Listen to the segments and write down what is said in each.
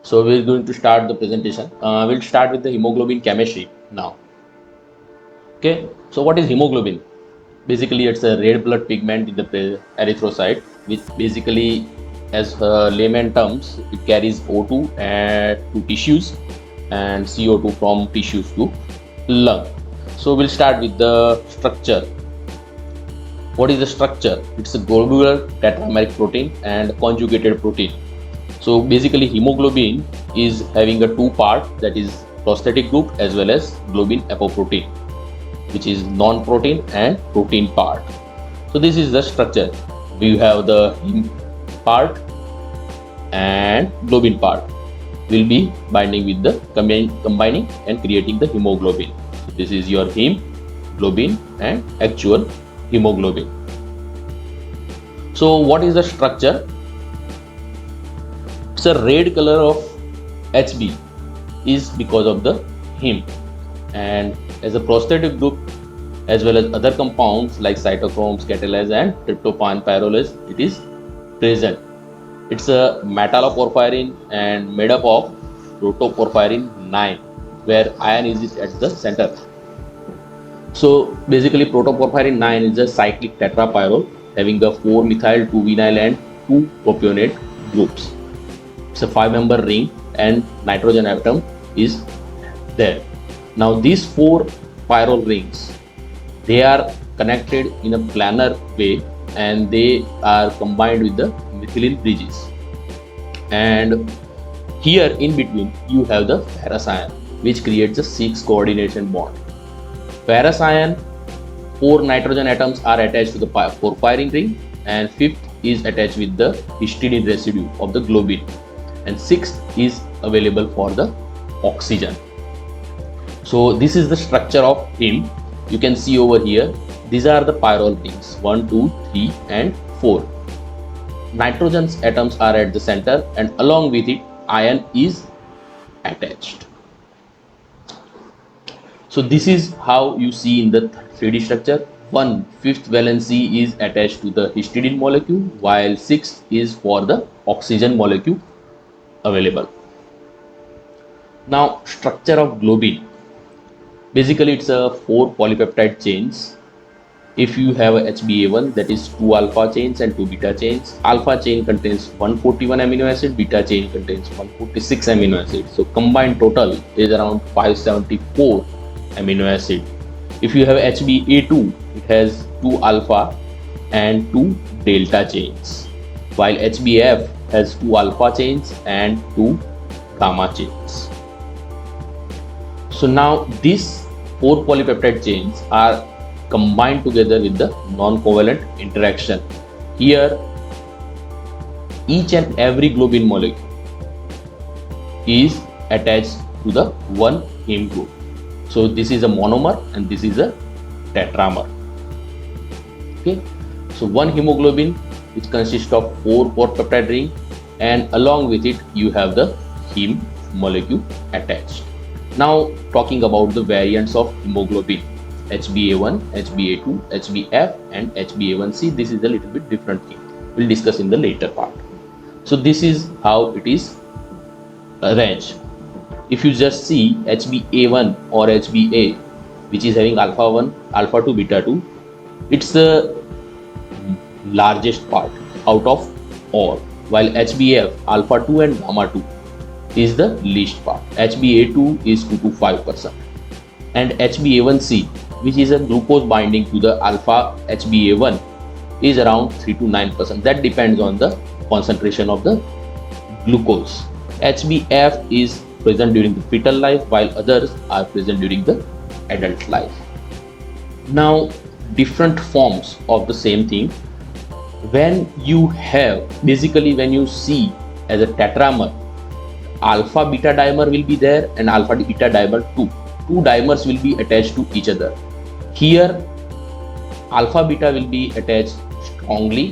So we're going to start the presentation. We'll start with the hemoglobin chemistry now. Okay, so what is hemoglobin? Basically, it's a red blood pigment in the erythrocyte, which basically, as layman terms, it carries O2 to tissues and CO2 from tissues to lung. So we'll start with the structure. What is the structure? It's a globular tetrameric protein and conjugated protein. So basically hemoglobin is having a two part, that is prosthetic group as well as globin apoprotein, which is non-protein and protein part. So this is the structure. We have the heme part and globin part will be binding with the combining and creating the hemoglobin. So this is your heme, globin and actual hemoglobin. So what is the structure? It's a red color of Hb is because of the heme, and as a prosthetic group as well as other compounds like cytochromes, catalase and tryptophan pyrrolase, it is present. It's a metalloporphyrin and made up of protoporphyrin 9, where iron is at the center. So basically protoporphyrin 9 is a cyclic tetrapyrrole having the 4-methyl, 2-vinyl and 2-propionate groups. It's a 5-member ring and nitrogen atom is there. Now these 4 pyrrole rings, they are connected in a planar way and they are combined with the methylene bridges. And here in between you have the ferrous ion, which creates a 6 coordination bond. Ferrous ion, 4 nitrogen atoms are attached to the porphyrin ring and 5th is attached with the histidine residue of the globin, and 6th is available for the oxygen. So this is the structure of heme. You can see over here, these are the pyrrole rings 1, 2, 3 and 4. Nitrogen atoms are at the center and along with it iron is attached. So this is how you see in the 3D structure. 1/5 valency is attached to the histidine molecule, while 6th is for the oxygen molecule available. Now structure of globin. Basically it's a 4 polypeptide chains. If you have a HbA1, that is 2 alpha chains and 2 beta chains. Alpha chain contains 141 amino acid, beta chain contains 146 amino acid. So combined total is around 574 amino acid. If you have HbA2, it has 2 alpha and 2 delta chains, while HbF has 2 alpha chains and 2 gamma chains. So now these 4 polypeptide chains are combined together with the non-covalent interaction. Here each and every globin molecule is attached to the one heme group. So this is a monomer and this is a tetramer. Okay, so one hemoglobin which consists of 4 peptide ring, and along with it you have the heme molecule attached. Now talking about the variants of hemoglobin: HbA1, HbA2, HbF and HbA1c. This is a little bit different thing. We'll discuss in the later part. So this is how it is arranged. If you just see HbA1 or HbA, which is having alpha 1, alpha 2, beta 2, it's the largest part out of all, while HbF, alpha 2 and gamma 2 is the least part. HbA2 is 2 to 5%, and HbA1c, which is a glucose binding to the alpha HbA1, is around 3 to 9%. That depends on the concentration of the glucose. HbF is present during the fetal life, while others are present during the adult life. Now different forms of the same thing. When you have, basically when you see as a tetramer, alpha beta dimer will be there and alpha beta dimer 2. Two dimers will be attached to each other. Here alpha beta will be attached strongly,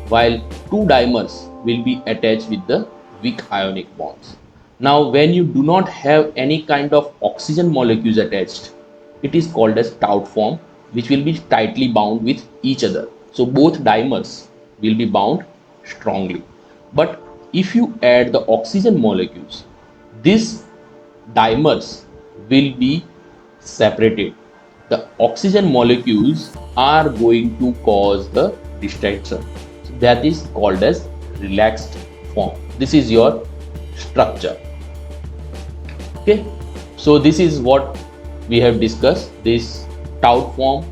while 2 dimers will be attached with the weak ionic bonds. Now when you do not have any kind of oxygen molecules attached, it is called as stout form, which will be tightly bound with each other. So both dimers will be bound strongly. But if you add the oxygen molecules, these dimers will be separated. The oxygen molecules are going to cause the distraction. So that is called as relaxed form. This is your structure. Okay, so this is what we have discussed. This taut form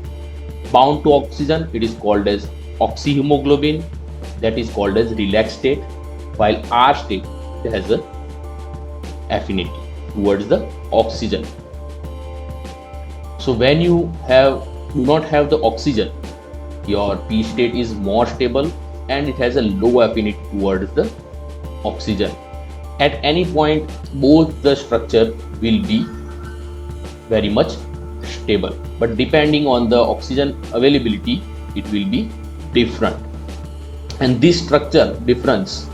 bound to oxygen, it is called as oxyhemoglobin, that is called as relaxed state, while R state has a affinity towards the oxygen. So when you do not have the oxygen, your P state is more stable and it has a low affinity towards the oxygen. At any point, both the structure will be very much stable, but depending on the oxygen availability, it will be different. And this structure difference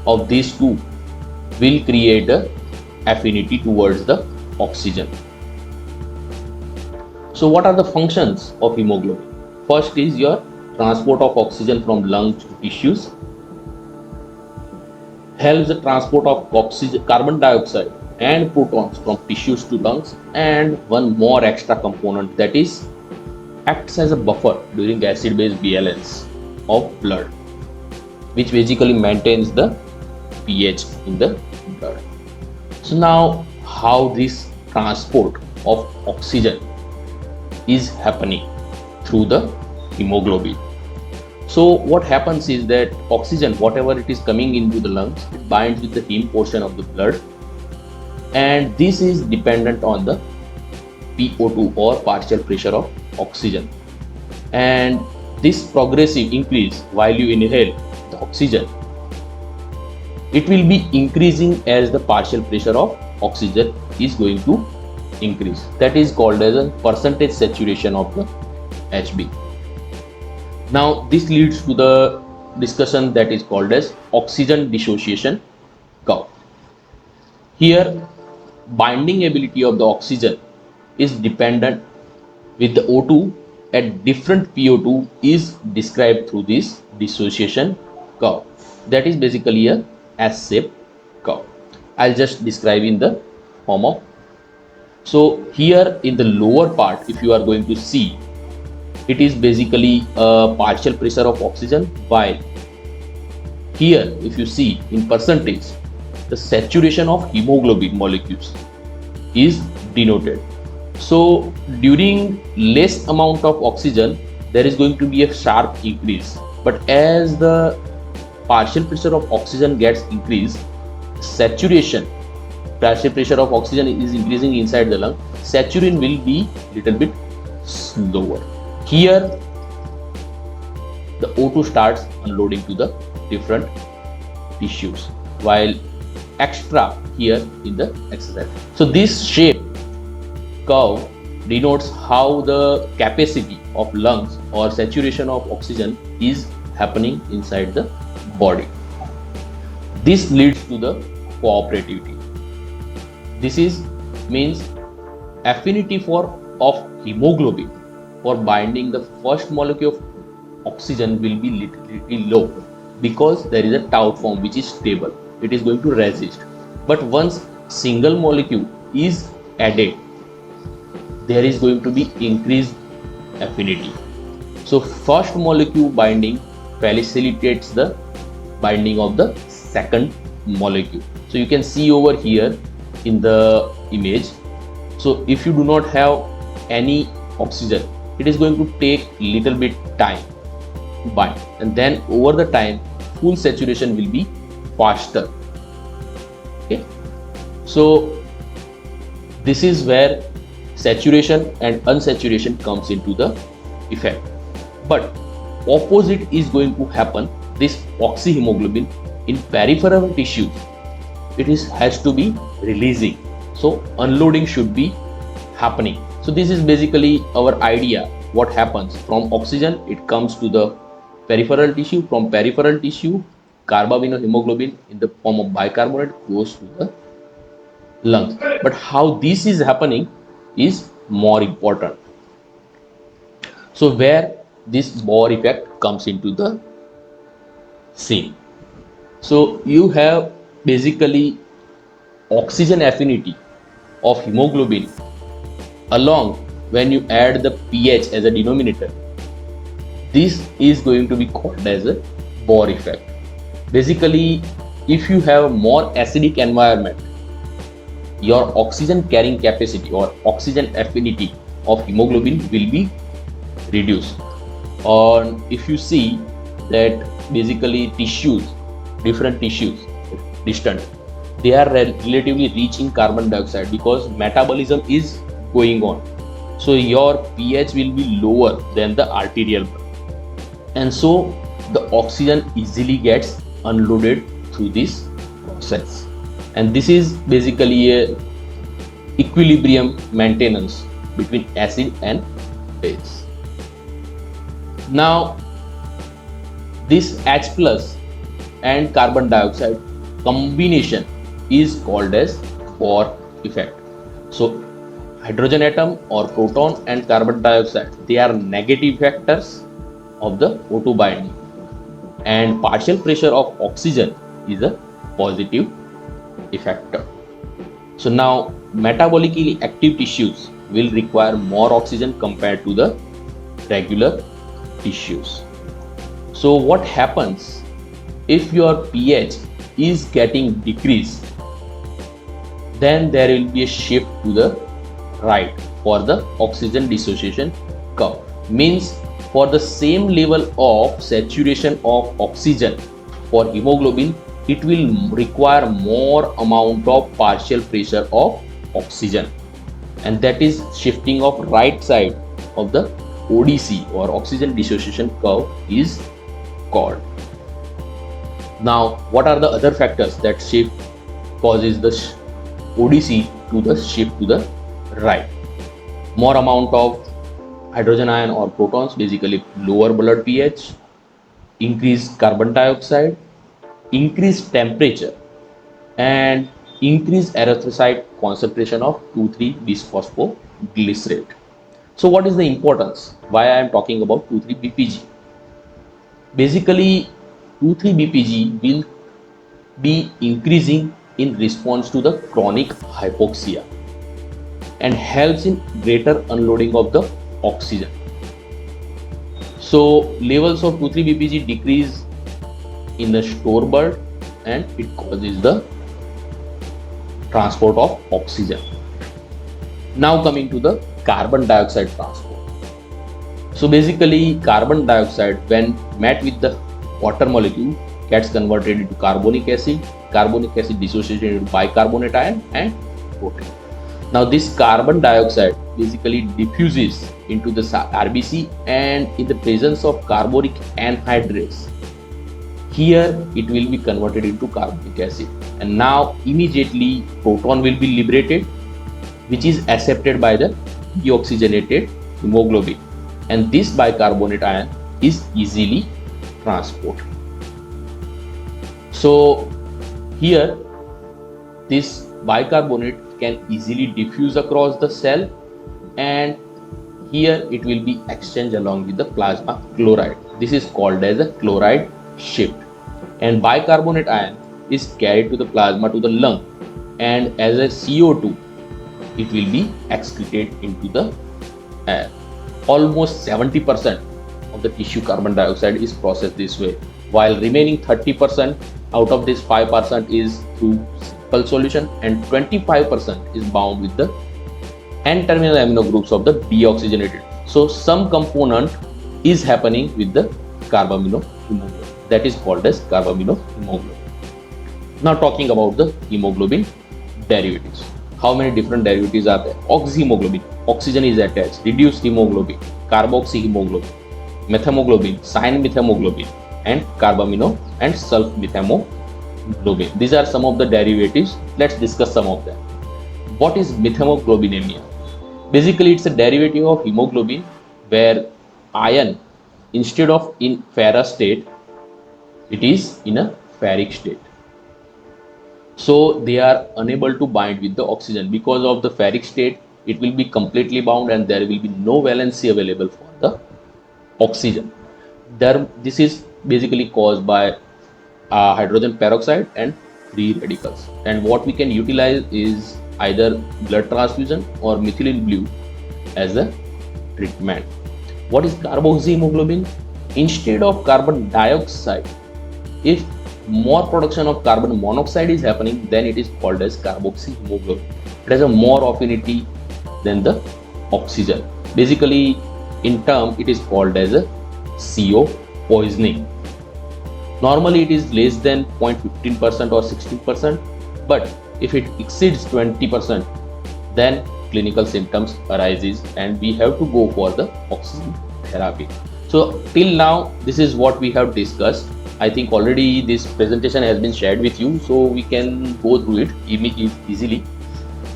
of these two will create a affinity towards the oxygen. So what are the functions of hemoglobin? First is your transport of oxygen from lungs to tissues, helps the transport of oxygen, carbon dioxide and protons from tissues to lungs, and one more extra component, that is acts as a buffer during acid-base balance of blood, which basically maintains the pH in the blood. So now how this transport of oxygen is happening through the hemoglobin. So what happens is that oxygen, whatever it is coming into the lungs, it binds with the heme portion of the blood, and this is dependent on the PO2 or partial pressure of oxygen. And this progressive increase while you inhale the oxygen, it will be increasing as the partial pressure of oxygen is going to increase. That is called as a percentage saturation of the HB. Now this leads to the discussion that is called as oxygen dissociation curve. Here binding ability of the oxygen is dependent with the O2 at different PO2 is described through this dissociation curve. That is basically a S-shaped curve. I'll just describe in the form of. So here in the lower part, if you are going to see, it is basically a partial pressure of oxygen, while here if you see in percentage, the saturation of hemoglobin molecules is denoted. So during less amount of oxygen, there is going to be a sharp increase, but as the partial pressure of oxygen gets increased, saturation, partial pressure of oxygen is increasing inside the lung, saturation will be little bit slower. Here the O2 starts unloading to the different tissues, while extra here in the exercise. So this shape curve denotes how the capacity of lungs or saturation of oxygen is happening inside the body. This leads to the cooperativity. This is means affinity of hemoglobin for binding the first molecule of oxygen will be little low, because there is a tau form which is stable. It is going to resist. But once single molecule is added, there is going to be increased affinity. So first molecule binding facilitates the binding of the second molecule. So you can see over here in the image. So if you do not have any oxygen, it is going to take little bit time to bind, and then over the time full saturation will be faster. Okay, so this is where saturation and unsaturation comes into the effect. But opposite is going to happen. This oxyhemoglobin in peripheral tissues, it has to be releasing, so unloading should be happening. So this is basically our idea. What happens from oxygen, it comes to the peripheral tissue. From peripheral tissue, carbaminohemoglobin in the form of bicarbonate goes to the lungs. But how this is happening is more important. So where this Bohr effect comes into the scene. So you have basically oxygen affinity of hemoglobin along when you add the pH as a denominator, this is going to be called as a Bohr effect. Basically, if you have a more acidic environment, your oxygen carrying capacity or oxygen affinity of hemoglobin will be reduced. Or if you see that basically different tissues, distant, they are relatively rich in carbon dioxide because metabolism is going on. So your pH will be lower than the arterial blood, and so the oxygen easily gets unloaded through this process. And this is basically a equilibrium maintenance between acid and base. Now this H plus and carbon dioxide combination is called as Bohr effect. So hydrogen atom or proton and carbon dioxide, they are negative factors of the O2 binding, and partial pressure of oxygen is a positive effector. So now metabolically active tissues will require more oxygen compared to the regular tissues. So what happens if your pH is getting decreased? Then there will be a shift to the right for the oxygen dissociation curve. Means for the same level of saturation of oxygen for hemoglobin, it will require more amount of partial pressure of oxygen, and that is shifting of right side of the ODC or oxygen dissociation curve is called. Now what are the other factors that shift causes the ODC to the shift to the right? More amount of hydrogen ion or protons, basically lower blood pH, increased carbon dioxide, increased temperature, and increased erythrocyte concentration of 2,3-bisphosphoglycerate. So what is the importance? Why I am talking about 2,3-BPG? Basically 2,3-BPG will be increasing in response to the chronic hypoxia and helps in greater unloading of the oxygen. So levels of 2,3-BPG decrease in the store bulk and it causes the transport of oxygen. Now coming to the carbon dioxide transport. So basically carbon dioxide when met with the water molecule gets converted into carbonic acid dissociated into bicarbonate ion and protein. Now this carbon dioxide basically diffuses into the RBC, and in the presence of carbonic anhydrase, here it will be converted into carbonic acid, and now immediately proton will be liberated, which is accepted by the deoxygenated hemoglobin, and this bicarbonate ion is easily transported. So here this bicarbonate can easily diffuse across the cell, and here it will be exchanged along with the plasma chloride. This is called as a chloride shift, and bicarbonate ion is carried to the plasma to the lung, and as a CO2 it will be excreted into the air. Almost 70% of the tissue carbon dioxide is processed this way, while remaining 30% out of this 5% is through simple solution, and 25% is bound with the N-terminal amino groups of the deoxygenated. So some component is happening with the carbaminohemoglobin, that is called as carbaminohemoglobin. Now talking about the hemoglobin derivatives. How many different derivatives are there? Oxyhemoglobin, oxygen is attached. Reduced hemoglobin, carboxyhemoglobin, methemoglobin, cyan-methemoglobin, and carbamino and sulf-methemoglobin. These are some of the derivatives. Let's discuss some of them. What is methemoglobinemia? Basically, it's a derivative of hemoglobin where iron, instead of in ferrous state, it is in a ferric state. So they are unable to bind with the oxygen. Because of the ferric state, it will be completely bound and there will be no valency available for the oxygen. This is basically caused by hydrogen peroxide and free radicals. And what we can utilize is either blood transfusion or methylene blue as a treatment. What is carboxyhemoglobin? Instead of carbon dioxide, if more production of carbon monoxide is happening, then it is called as carboxyhemoglobin. It has a more affinity than the oxygen. Basically, in term, it is called as a CO poisoning. Normally, it is less than 0.15% or 16%, but if it exceeds 20%, then clinical symptoms arises and we have to go for the oxygen therapy. So till now, this is what we have discussed. I think already this presentation has been shared with you, so we can go through it easily.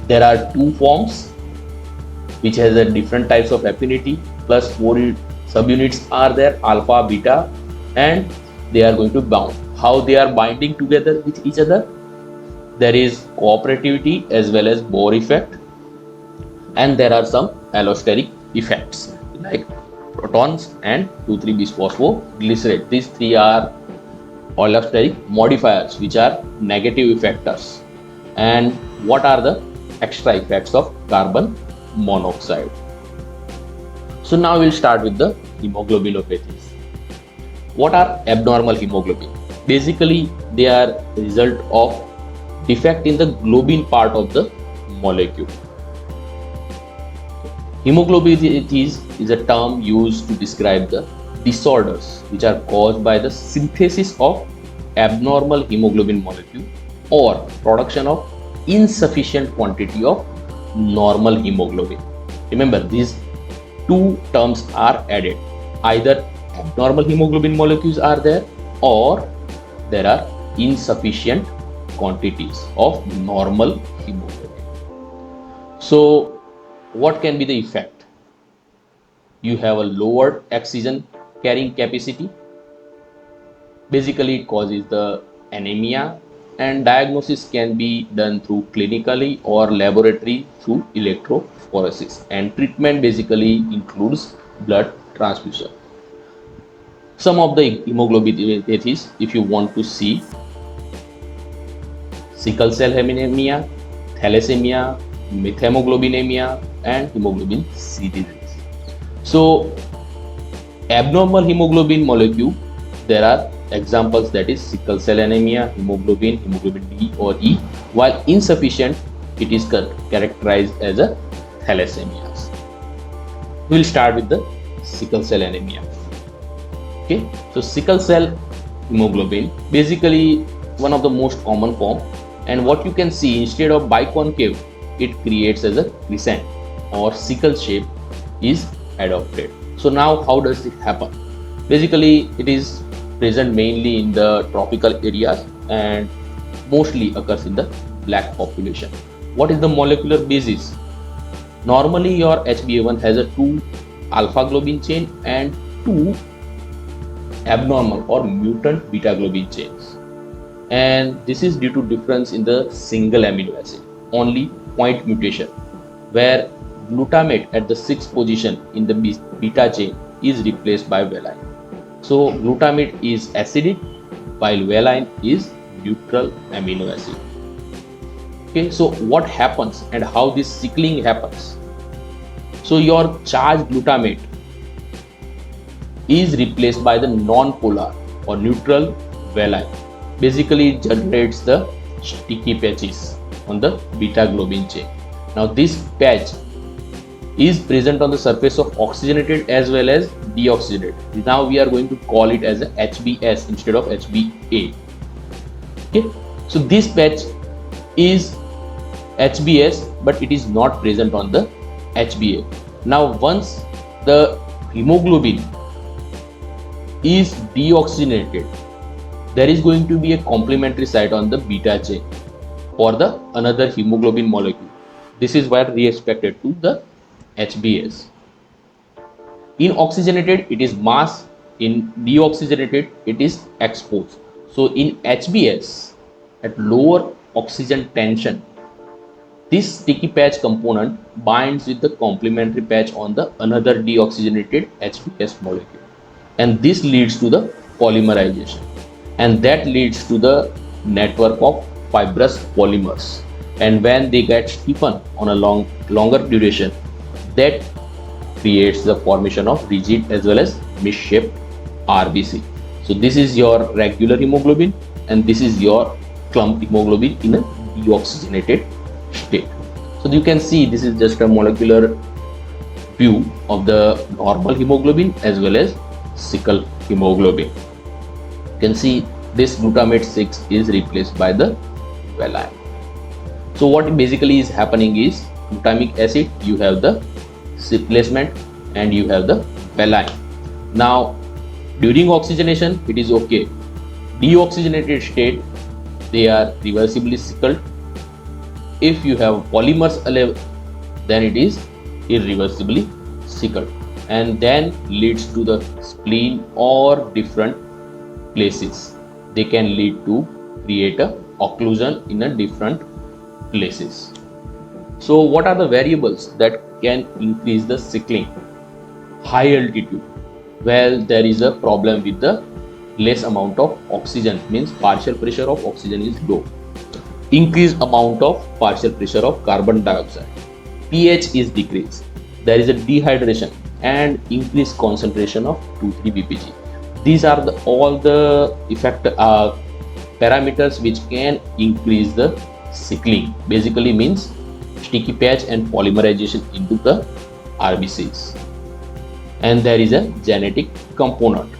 There are two forms which has a different types of affinity, plus 4 subunits are there, alpha, beta, and they are going to bound. How they are binding together with each other? There is cooperativity as well as Bohr effect, and there are some allosteric effects like protons and 2,3-bisphosphoglycerate. These three are allosteric modifiers which are negative effectors. And what are the extra effects of carbon monoxide? So now we'll start with the hemoglobinopathies. What are abnormal hemoglobin? Basically, they are the result of defect in the globin part of the molecule. Hemoglobinopathies is a term used to describe the disorders which are caused by the synthesis of abnormal hemoglobin molecule or production of insufficient quantity of normal hemoglobin. Remember, these two terms are added. Either abnormal hemoglobin molecules are there or there are insufficient quantities of normal hemoglobin. So what can be the effect? You have a lowered oxygen carrying capacity. Basically, it causes the anemia, and diagnosis can be done through clinically or laboratory through electrophoresis. And treatment basically includes blood transfusion. Some of the hemoglobinopathies, if you want to see: sickle cell anemia, thalassemia, methemoglobinemia, and hemoglobin C disease. So abnormal hemoglobin molecule, there are examples, that is sickle cell anemia, hemoglobin D or E, while insufficient it is characterized as a thalassemia. We will start with the sickle cell anemia. Okay, so sickle cell hemoglobin, basically one of the most common form, and what you can see, instead of biconcave, it creates as a crescent or sickle shape is adopted. So now how does it happen? Basically, it is present mainly in the tropical areas and mostly occurs in the black population. What is the molecular basis? Normally your HbA1 has a 2 alpha globin chain and 2 abnormal or mutant beta globin chains, and this is due to difference in the single amino acid, only point mutation, where glutamate at the 6th position in the beta chain is replaced by valine. So glutamate is acidic while valine is neutral amino acid. Okay, so what happens and how this sickling happens? So your charged glutamate is replaced by the non-polar or neutral valine. Basically, it generates the sticky patches on the beta globin chain. Now this patch is present on the surface of oxygenated as well as deoxygenated. Now we are going to call it as a HBS instead of HBA. Okay, so this patch is HBS, but it is not present on the HBA. Now once the hemoglobin is deoxygenated, there is going to be a complementary site on the beta chain for the another hemoglobin molecule. This is where respected to the HBS. In oxygenated, it is mass. In deoxygenated, it is exposed. So in HBS, at lower oxygen tension, this sticky patch component binds with the complementary patch on the another deoxygenated HBS molecule, and this leads to the polymerization, and that leads to the network of fibrous polymers, and when they get stiffened on a longer duration, that creates the formation of rigid as well as misshaped RBC. So this is your regular hemoglobin, and this is your clump hemoglobin in a deoxygenated state. So you can see this is just a molecular view of the normal hemoglobin as well as sickle hemoglobin. You can see this glutamate 6 is replaced by the valine. So what basically is happening is glutamic acid, you have the replacement and you have the valine. Now during oxygenation it is okay. Deoxygenated state, they are reversibly sickled. If you have polymers alive, then it is irreversibly sickled and then leads to the spleen or different places. They can lead to create a occlusion in a different places. So what are the variables that can increase the sickling? High altitude. Well, there is a problem with the less amount of oxygen, means partial pressure of oxygen is low. Increased amount of partial pressure of carbon dioxide. pH is decreased. There is a dehydration and increased concentration of 2,3 BPG. These are all the parameters which can increase the sickling. Basically means sticky patch and polymerization into the RBCs. And there is a genetic component,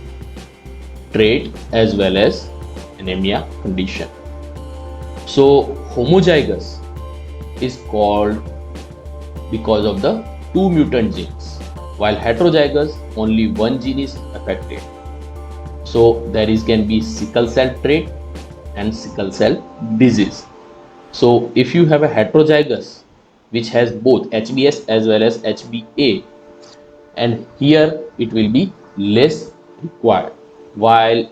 trait as well as anemia condition. So homozygous is called because of the 2 mutant genes, while heterozygous only 1 gene is affected. So there can be sickle cell trait and sickle cell disease. So if you have a heterozygous which has both HBS as well as HBA, and here it will be less required, while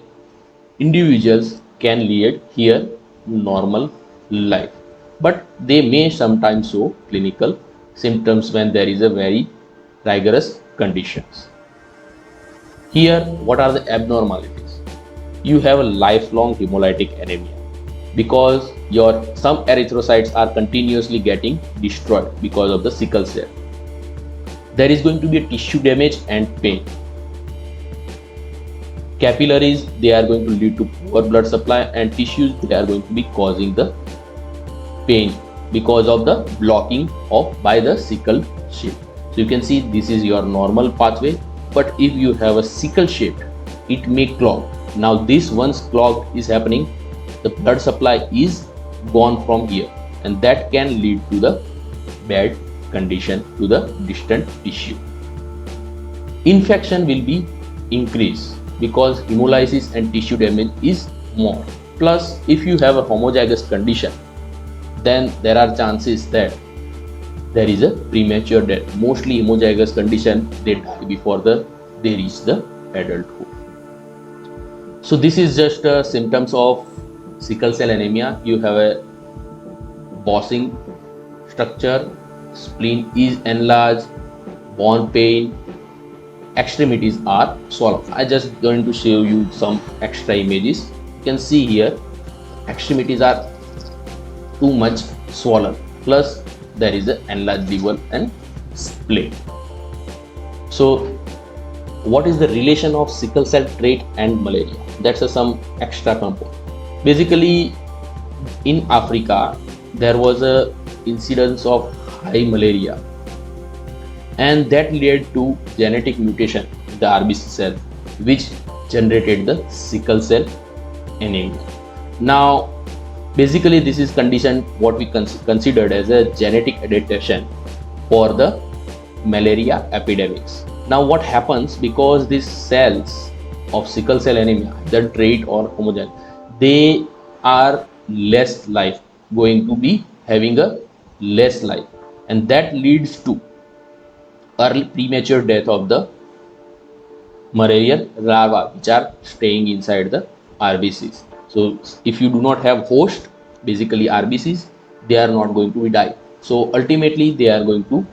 individuals can lead here normal life, but they may sometimes show clinical symptoms when there is a very rigorous conditions. Here, what are the abnormalities? You have a lifelong hemolytic anemia because some erythrocytes are continuously getting destroyed because of the sickle cell. There is going to be a tissue damage and pain. Capillaries, they are going to lead to poor blood supply, and tissues, they are going to be causing the pain because of the blocking by the sickle shape. So you can see this is your normal pathway, but if you have a sickle shape, it may clog. Now this once clogged is happening, the blood supply is gone from here, and that can lead to the bad condition to the distant tissue. Infection will be increased because hemolysis and tissue damage is more. Plus, if you have a homozygous condition, then there are chances that there is a premature death. Mostly homozygous condition, they die before they reach the adulthood. So this is just symptoms of sickle cell anemia. You have a bossing structure, spleen is enlarged, bone pain, extremities are swollen. I just going to show you some extra images. You can see here extremities are too much swollen, plus there is an enlarged liver and spleen. So what is the relation of sickle cell trait and malaria? That's some extra component. Basically in Africa there was a incidence of high malaria, and that led to genetic mutation in the RBC cell, which generated the sickle cell anemia. Now basically this is condition what we considered as a genetic adaptation for the malaria epidemics. Now what happens, because these cells of sickle cell anemia, the trait or homozygous, they are less life, going to be having a less life, and that leads to early premature death of the malarial larvae which are staying inside the RBCs. So if you do not have host, basically RBCs, they are not going to die. So ultimately they are going to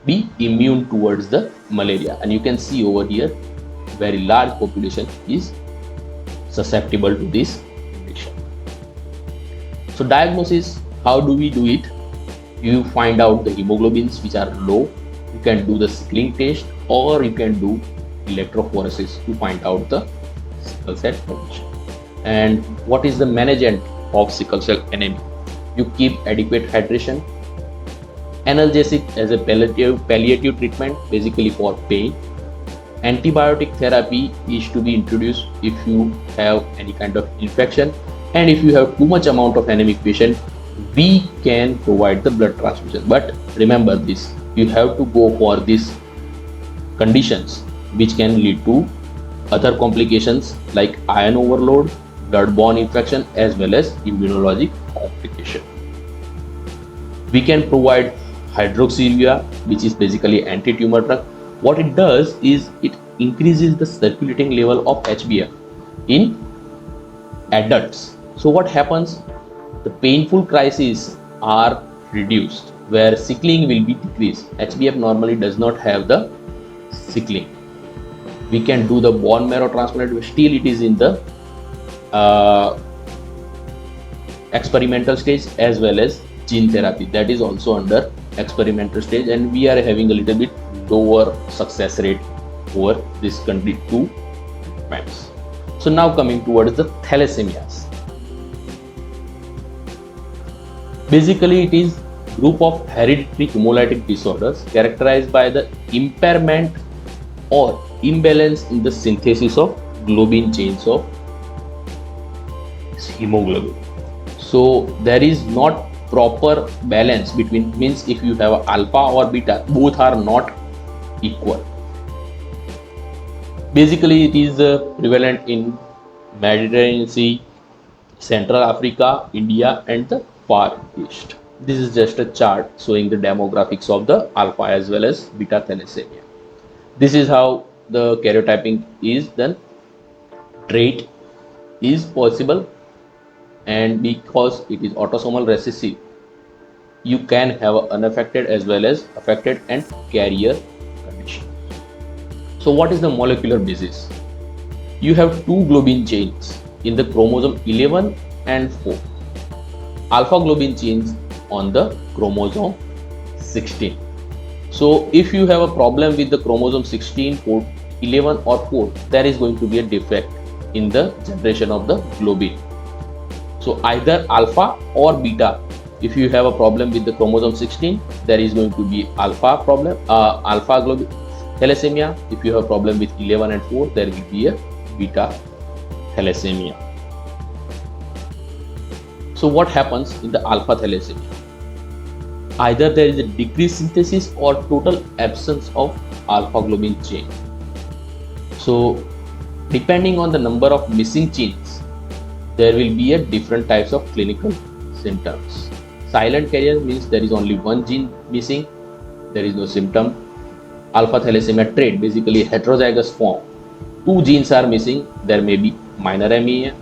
be immune towards the malaria, and you can see over here very large population is susceptible to this condition. So diagnosis, how do we do it? You find out the hemoglobins which are low. You can do the sickling test, or you can do electrophoresis to find out the sickle cell condition. And what is the management of sickle cell anemia? You keep adequate hydration. Analgesic as a palliative treatment, basically for pain. Antibiotic therapy is to be introduced if you have any kind of infection, and if you have too much amount of anemic patient, we can provide the blood transfusion. But remember this, you have to go for these conditions which can lead to other complications like iron overload, blood-borne infection, as well as immunologic complication. We can provide hydroxyurea, which is basically anti-tumor drug. What it does is it increases the circulating level of HbF in adults. So what happens? The painful crises are reduced, where sickling will be decreased. HbF normally does not have the sickling. We can do the bone marrow transplant, but still it is in the experimental stage, as well as gene therapy, that is also under experimental stage, and we are having a little bit lower success rate over this two treatments. So now coming towards the thalassemias. Basically it is group of hereditary hemolytic disorders characterized by the impairment or imbalance in the synthesis of globin chains of hemoglobin. So there is not proper balance between, means if you have alpha or beta, both are not equal. Basically it is prevalent in Mediterranean Sea, Central Africa, India and the Far East. This is just a chart showing the demographics of the alpha as well as beta thalassemia. This is how the karyotyping is done. Trait is possible, and because it is autosomal recessive, you can have unaffected as well as affected and carrier condition. So what is the molecular basis? You have two globin chains in the chromosome 11 and 4. Alpha globin chains on the chromosome 16. So if you have a problem with the chromosome 16, 11 or 4, there is going to be a defect in the generation of the globin. So either alpha or beta. If you have a problem with the chromosome 16, there is going to be alpha problem, alpha globin thalassemia. If you have a problem with 11 and 4, there will be a beta thalassemia. So what happens in the alpha thalassemia? Either there is a decreased synthesis or total absence of alpha globin chain. So depending on the number of missing genes, there will be a different types of clinical symptoms. Silent carrier means there is only one gene missing, there is no symptom. Alpha thalassemia trait, basically heterozygous form, two genes are missing, there may be minor anemia,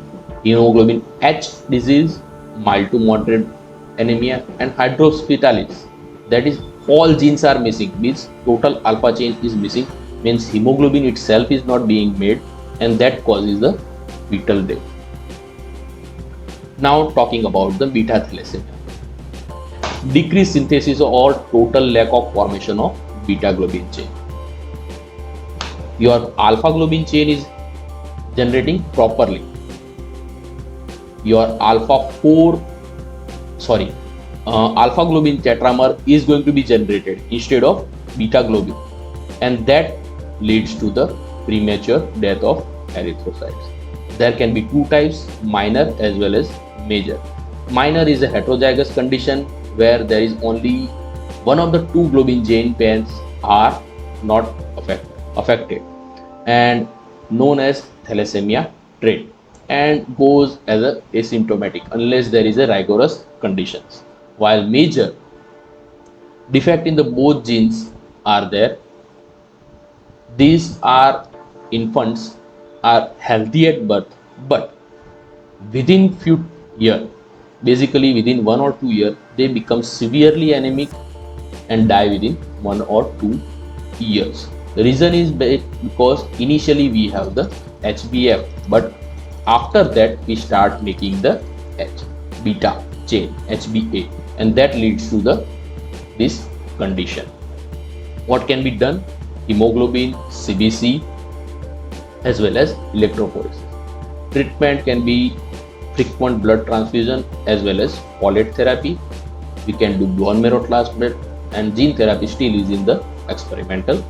hemoglobin H disease, mild to moderate anemia, and hydrospitalis, that is all genes are missing, means total alpha chain is missing, means hemoglobin itself is not being made, and that causes the fetal death. Now talking about the beta thalassemia. Decreased synthesis or total lack of formation of beta globin chain. Your alpha globin chain is generating properly. Your alpha globin tetramer is going to be generated instead of beta globin, and that leads to the premature death of erythrocytes. There can be two types, minor as well as major. Minor is a heterozygous condition where there is only one of the two globin chain pairs are not affected, and known as thalassemia trait, and goes as a asymptomatic unless there is a rigorous conditions. While major, defect in the both genes are there. These are infants are healthy at birth, but within few years, basically within 1 or 2 years, they become severely anemic and die within 1 or 2 years. The reason is because initially we have the HbF, but after that we start making the beta. chain HbA, and that leads to this condition. What can be done? Hemoglobin, CBC, as well as electrophoresis. Treatment can be frequent blood transfusion as well as folate therapy. We can do bone marrow transplant, and gene therapy still is in the experimental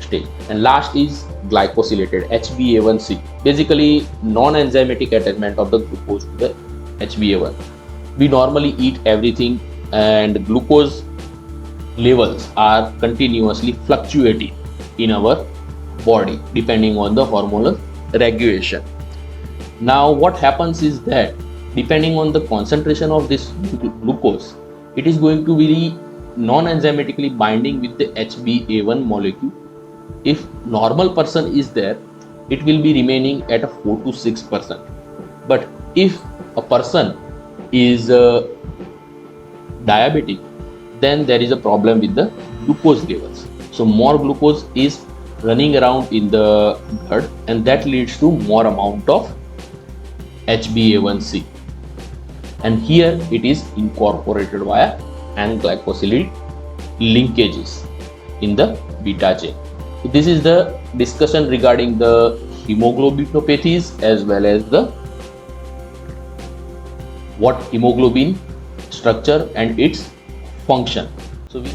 stage. And last is glycosylated HbA1c, basically non-enzymatic attachment of the glucose to the HbA1. We normally eat everything, and glucose levels are continuously fluctuating in our body depending on the hormonal regulation. Now what happens is that depending on the concentration of this glucose, it is going to be non-enzymatically binding with the HbA1 molecule. If normal person is there, it will be remaining at a 4 to 6%. But if a person is diabetic, then there is a problem with the glucose levels. So more glucose is running around in the blood, and that leads to more amount of HbA1c, and here it is incorporated via N-glycosylate linkages in the beta chain. So this is the discussion regarding the hemoglobinopathies as well as the what hemoglobin structure and its function. So we